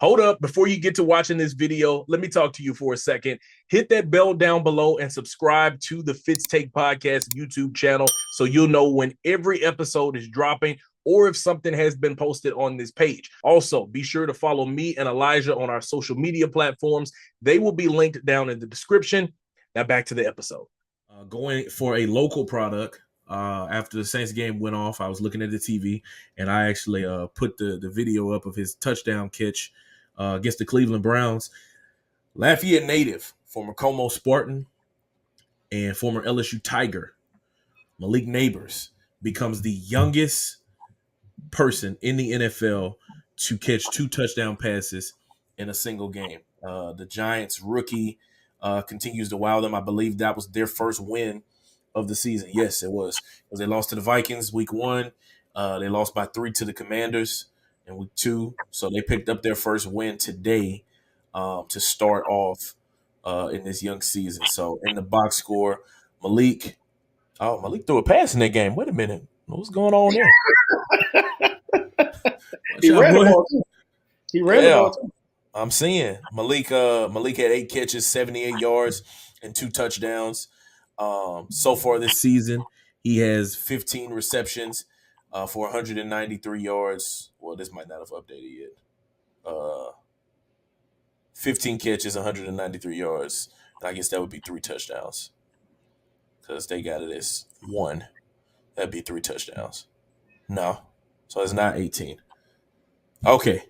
Hold up, before you get to watching this video, let me talk to you for a second. Hit that bell down below and subscribe to the Fitz Take Podcast YouTube channel so you'll know when every episode is dropping or if something has been posted on this page. Also, be sure to follow me and Elijah on our social media platforms. They will be linked down in the description. Now back to the episode. Going for a local product. After the Saints game went off, I was looking at the TV and I actually put the video up of his touchdown catch against the Cleveland Browns. Lafayette native, former Como Spartan, and former LSU Tiger, Malik Nabers, becomes the youngest person in the NFL to catch 2 touchdown passes in a single game. The Giants rookie continues to wow them. I believe that was their first win of the season. Yes, it was. Because they lost to the Vikings week 1. They lost by 3 to the Commanders in week 2. So they picked up their first win today to start off in this young season. So in the box score, Malik threw a pass in that game. Wait a minute. What's going on there? He ran the ball too. He ran the ball too. I'm seeing Malik had 8 catches, 78 yards, and 2 touchdowns. So far this season, he has 15 receptions for 193 yards. Well, this might not have updated yet. 15 catches, 193 yards. And I guess that would be 3 touchdowns. Because they got it as 1. That'd be 3 touchdowns. No. So it's not 18. Okay.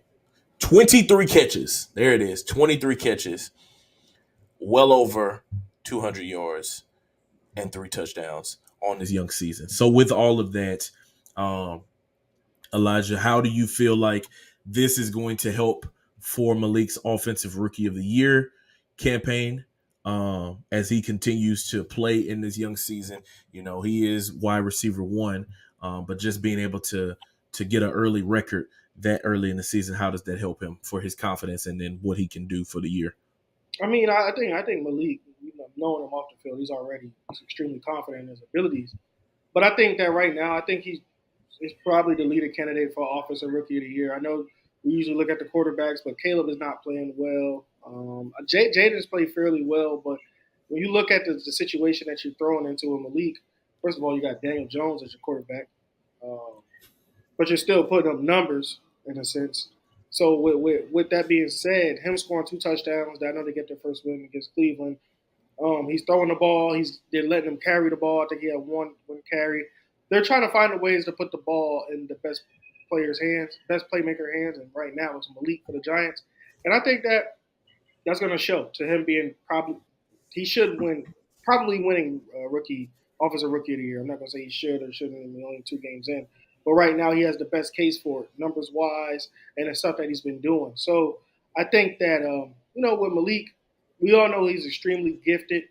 23 catches. There it is. 23 catches. Well over 200 yards and 3 touchdowns on this young season. So with all of that, Elijah, how do you feel like this is going to help for Malik's Offensive Rookie of the Year campaign as he continues to play in this young season? You know, he is wide receiver 1, but just being able to get an early record that early in the season, how does that help him for his confidence and then what he can do for the year? I mean, I think Malik, knowing him off the field, he's extremely confident in his abilities. But I think that right now, I think he's probably the leader candidate for Offensive Rookie of the Year. I know we usually look at the quarterbacks, but Caleb is not playing well. Jaden's played fairly well, but when you look at the situation that you're throwing into a Malik, first of all, you got Daniel Jones as your quarterback, but you're still putting up numbers in a sense. So with that being said, him scoring 2 touchdowns, I know they get their first win against Cleveland. He's throwing the ball. They're letting him carry the ball. I think he had one carry. They're trying to find ways to put the ball in the best player's hands, best playmaker hands, and right now it's Malik for the Giants. And I think that's going to show to him being he should win, probably winning Offensive Rookie of the Year. I'm not going to say he should or shouldn't. Only 2 games in. But right now he has the best case for it, numbers-wise, and the stuff that he's been doing. So I think that, with Malik, we all know he's extremely gifted.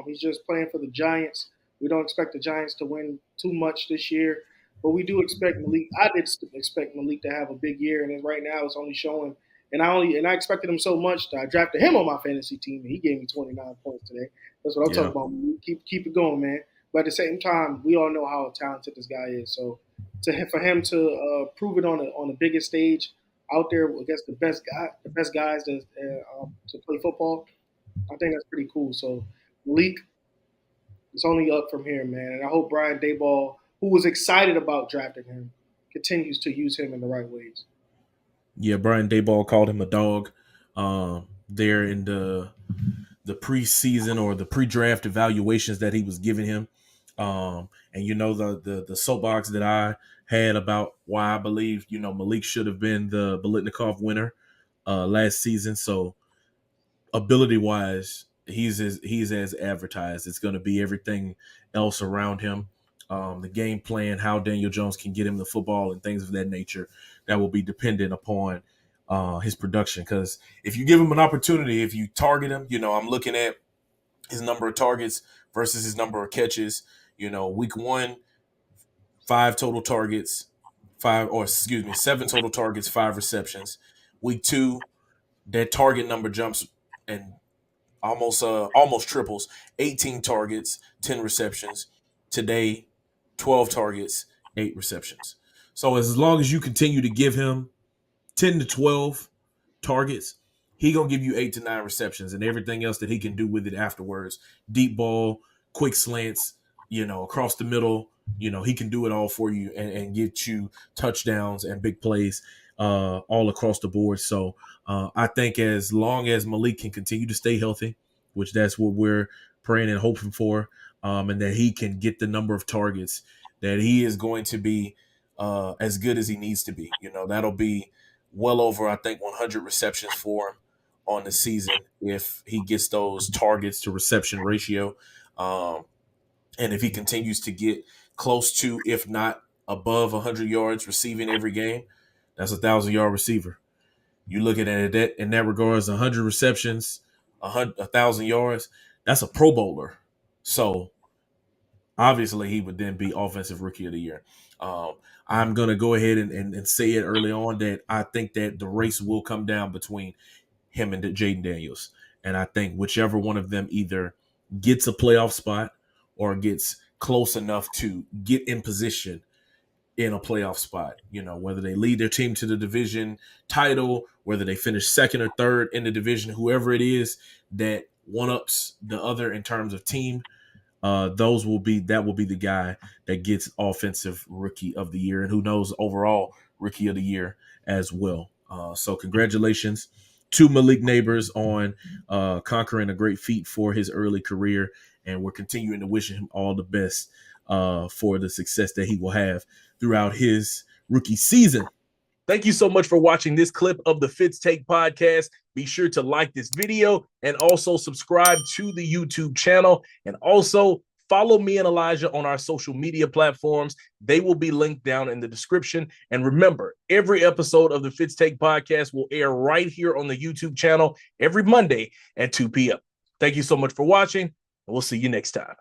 He's just playing for the Giants. We don't expect the Giants to win too much this year, but we do expect Malik. I did expect Malik to have a big year, and right now it's only showing. And I expected him so much that I drafted him on my fantasy team, and he gave me 29 points today. That's what I'm talking about. Keep it going, man. But at the same time, we all know how talented this guy is. So for him to prove it on the biggest stage out there against the best guys to play football, I think that's pretty cool. So Malik, it's only up from here, man. And I hope Brian Daboll, who was excited about drafting him, continues to use him in the right ways. Yeah, Brian Daboll called him a dog there in the preseason or the pre-draft evaluations that he was giving him. And the soapbox that I had about why I believe Malik should have been the Biletnikoff winner last season. So ability wise, he's as advertised. It's going to be everything else around him, the game plan, how Daniel Jones can get him the football, and things of that nature that will be dependent upon his production. Because if you give him an opportunity, if you target him, I'm looking at his number of targets versus his number of catches. Week 1, 7 total targets, 5 receptions. Week 2, that target number jumps and almost triples, 18 targets, 10 receptions. Today, 12 targets, 8 receptions. So as long as you continue to give him 10 to 12 targets, he gonna give you 8 to 9 receptions, and everything else that he can do with it afterwards. Deep ball, quick slants, across the middle. He can do it all for you and get you touchdowns and big plays all across the board. So I think as long as Malik can continue to stay healthy, which that's what we're praying and hoping for, and that he can get the number of targets, that he is going to be as good as he needs to be. That'll be well over, I think, 100 receptions for him on the season if he gets those targets to reception ratio. And if he continues to get close to, if not above 100 yards receiving every game, that's a 1,000-yard receiver. You look at it in that regards, 100 receptions, 1,000 yards, that's a Pro Bowler. So obviously he would then be Offensive Rookie of the Year. I'm going to go ahead and say it early on that I think that the race will come down between him and Jaden Daniels. And I think whichever one of them either gets a playoff spot or gets close enough to get in position in a playoff spot, whether they lead their team to the division title, whether they finish second or third in the division, whoever it is that one-ups the other in terms of team, that will be the guy that gets Offensive Rookie of the Year, and who knows, overall Rookie of the Year as well. So congratulations to Malik Nabers on conquering a great feat for his early career, and we're continuing to wish him all the best for the success that he will have throughout his rookie season. Thank you so much for watching this clip of the Fitz Take podcast. Be sure to like this video and also subscribe to the YouTube channel, and also follow me and Elijah on our social media platforms. They will be linked down in the description. And remember, every episode of the Fitz Take podcast will air right here on the YouTube channel every Monday at 2 p.m. Thank you so much for watching, and we'll see you next time.